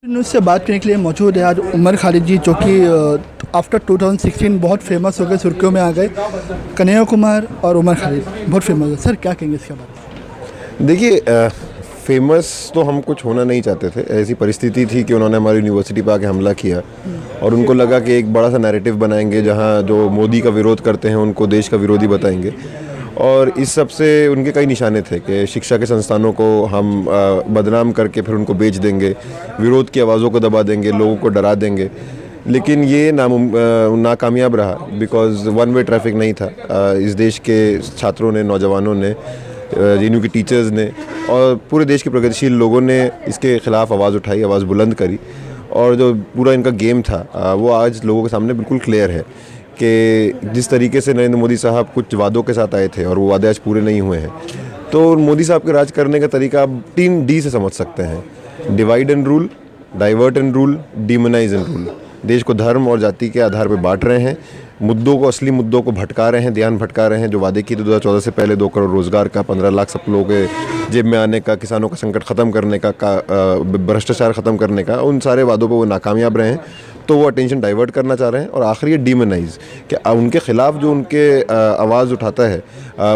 News से बात करने के लिए मौजूद है आज उमर खालिद जी, जो कि आफ्टर 2016 बहुत फेमस हो गए, सुर्खियों में आ गए। कन्हैया कुमार और उमर खालिद बहुत फेमस है। सर क्या कहेंगे इसके बारे में? देखिए, फेमस तो हम कुछ होना नहीं चाहते थे। ऐसी परिस्थिति थी कि उन्होंने हमारी यूनिवर्सिटी पर आके हमला किया और उनको लगा कि एक बड़ा सा नैरेटिव बनाएंगे जहां जो मोदी का विरोध करते हैं उनको देश का विरोधी बताएंगे। और इस सब से उनके कई निशाने थे कि शिक्षा के संस्थानों को हम बदनाम करके फिर उनको बेच देंगे, विरोध की आवाज़ों को दबा देंगे, लोगों को डरा देंगे। लेकिन ये नाकामयाब रहा, बिकॉज़ वन वे ट्रैफिक नहीं था। इस देश के छात्रों ने, नौजवानों ने, जेएनयू के टीचर्स ने और पूरे देश के प्रगतिशील लोगों ने इसके ख़िलाफ़ आवाज़ उठाई, आवाज़ बुलंद करी। और जो पूरा इनका गेम था वो आज लोगों के सामने बिल्कुल क्लियर है कि जिस तरीके से नरेंद्र मोदी साहब कुछ वादों के साथ आए थे और वो वादे आज पूरे नहीं हुए हैं। तो मोदी साहब के राज करने का तरीका आप 3D से समझ सकते हैं: divide and rule, divert and rule, demonise and rule. देश को धर्म और जाति के आधार पर बांट रहे हैं, मुद्दों को, असली मुद्दों को भटका रहे हैं, ध्यान भटका रहे हैं। जो वादे किए थे 2014 से पहले 2 करोड़ रोज़गार का, 15 लाख सब लोगों के जेब में आने का, किसानों का संकट ख़त्म करने का, भ्रष्टाचार ख़त्म करने का, उन सारे वादों पर वो नाकामयाब रहे हैं। तो वो अटेंशन डाइवर्ट करना चाह रहे हैं। और आखिरी है डिमोनाइज, कि उनके ख़िलाफ़ जो उनके आवाज़ उठाता है,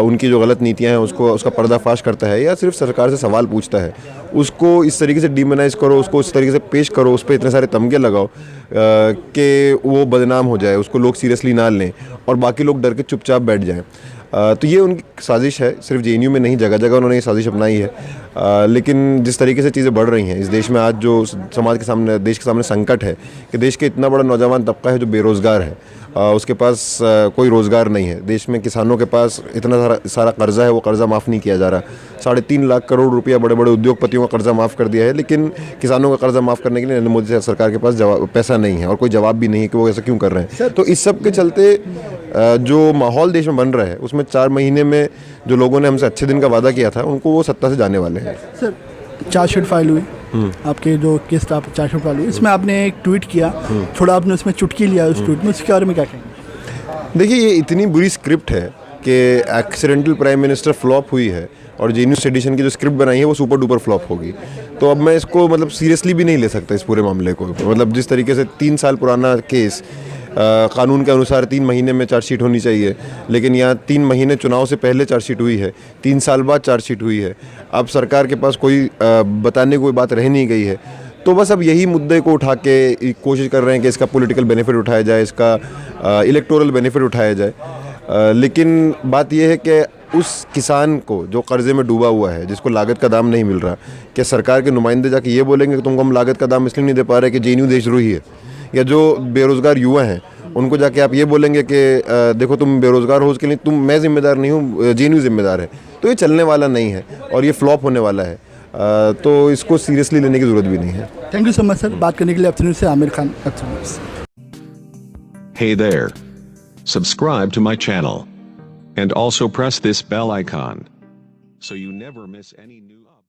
उनकी जो गलत नीतियां हैं उसका पर्दाफाश करता है या सिर्फ सरकार से सवाल पूछता है, उसको इस तरीके से डिमोनाइज करो, उसको इस तरीके से पेश करो, उस पर इतने सारे तमगे लगाओ कि वो बदनाम हो जाए, उसको लोग सीरियसली ना लें और बाकी लोग डर के चुपचाप बैठ जाएं। तो ये उनकी साजिश है। सिर्फ जेएनयू में नहीं, जगह जगह उन्होंने ये साजिश अपनाई है। लेकिन जिस तरीके से चीज़ें बढ़ रही हैं इस देश में, आज जो समाज के सामने, देश के सामने संकट है कि देश के इतना बड़ा नौजवान तबका है जो बेरोज़गार है, उसके पास कोई रोज़गार नहीं है। देश में किसानों के पास इतना सारा कर्जा है, वो कर्जा माफ़ नहीं किया जा रहा। 3.5 लाख करोड़ रुपया बड़े बड़े उद्योगपतियों का कर्जा माफ़ कर दिया है, लेकिन किसानों का कर्जा माफ़ करने के लिए नरेंद्र मोदी सरकार के पास पैसा नहीं है और कोई जवाब भी नहीं है कि वो ऐसा क्यों कर रहे हैं। तो इस सब के चलते जो माहौल देश में बन रहा है उसमें 4 महीने में जो लोगों ने हमसे अच्छे दिन का वादा किया था उनको वो सत्ता से जाने वाले हैं। सर, चार्जशीट फाइल हुई, आपके जो केस था चार्जशीट फाइल हुई, इसमें आपने एक ट्वीट किया, थोड़ा आपने उसमें चुटकी लिया उस ट्वीट में, उसके बारे में क्या कहेंगे? देखिए, ये इतनी बुरी स्क्रिप्ट है कि एक्सीडेंटल प्राइम मिनिस्टर फ्लॉप हुई है और जेएनयू सेडिशन की जो स्क्रिप्ट बनाई है वो सुपर डुपर फ्लॉप होगी। तो अब मैं इसको सीरियसली भी नहीं ले सकता इस पूरे मामले को। जिस तरीके से 3 साल पुराना केस, कानून के अनुसार 3 महीने में चार्जशीट होनी चाहिए, लेकिन यहाँ 3 महीने चुनाव से पहले चार्जशीट हुई है, 3 साल बाद चार्जशीट हुई है। अब सरकार के पास कोई बताने की कोई बात रह नहीं गई है। तो बस अब यही मुद्दे को उठा के कोशिश कर रहे हैं कि इसका पॉलिटिकल बेनिफिट उठाया जाए, इसका इलेक्टोरल बेनिफिट उठाया जाए। लेकिन बात यह है कि उस किसान को जो कर्जे में डूबा हुआ है, जिसको लागत का दाम नहीं मिल रहा, क्या सरकार के नुमाइंदे जाके ये बोलेंगे कि तुमको हम लागत का दाम इसलिए नहीं दे पा रहे कि जेएनयू देशद्रोही है? या जो बेरोज़गार युवा हैं उनको जाके आप ये बोलेंगे कि देखो तुम बेरोज़गार हो, उसके लिए मैं ज़िम्मेदार नहीं हूँ, जेएनयू ज़िम्मेदार है? तो ये चलने वाला नहीं है और ये फ्लॉप होने वाला है। तो इसको सीरियसली लेने की ज़रूरत भी नहीं है। Thank you so much sir, बात करने के लिए अपने से Aamir Khan. Hey there. Subscribe to my channel. And also press this bell icon so you never miss any new updates.